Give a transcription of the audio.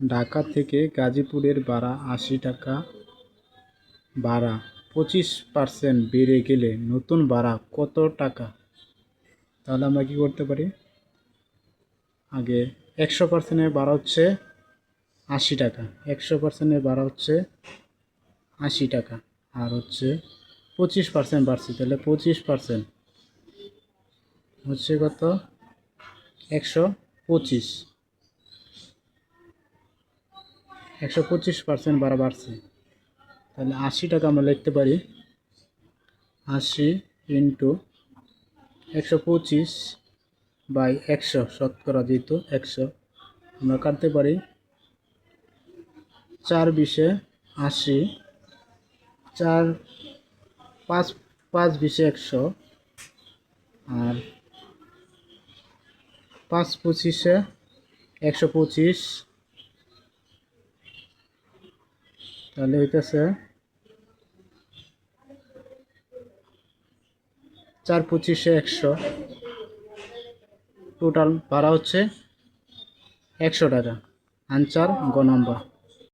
ঢাকা থেকে গাজীপুরের ভাড়া ৮০ টাকা। ভাড়া 25% বেড়ে গেলে নতুন ভাড়া কত টাকা? তাহলে আমরা কি করতে পারি, আগে 100%-এর ভাড়া হচ্ছে ৮০ টাকা, 100%-এর ভাড়া হচ্ছে ৮০ টাকা, আর হচ্ছে 25% বাড়ছে, তাহলে 25% হচ্ছে কত? 125। 125% ভাড়া বাড়ছে, তাহলে ৮০ টাকা আমরা লিখতে পারি ৮০ ইন্টু 125/100, শতকরা যেহেতু 100 আমরা কাটতে পারি 4×20=80, 5×20=100, আর 5×25=125, তাহলে হইতেছে 4×25=100, টোটাল ভাড়া হচ্ছে 100 টাকা। আনসার গ নম্বর।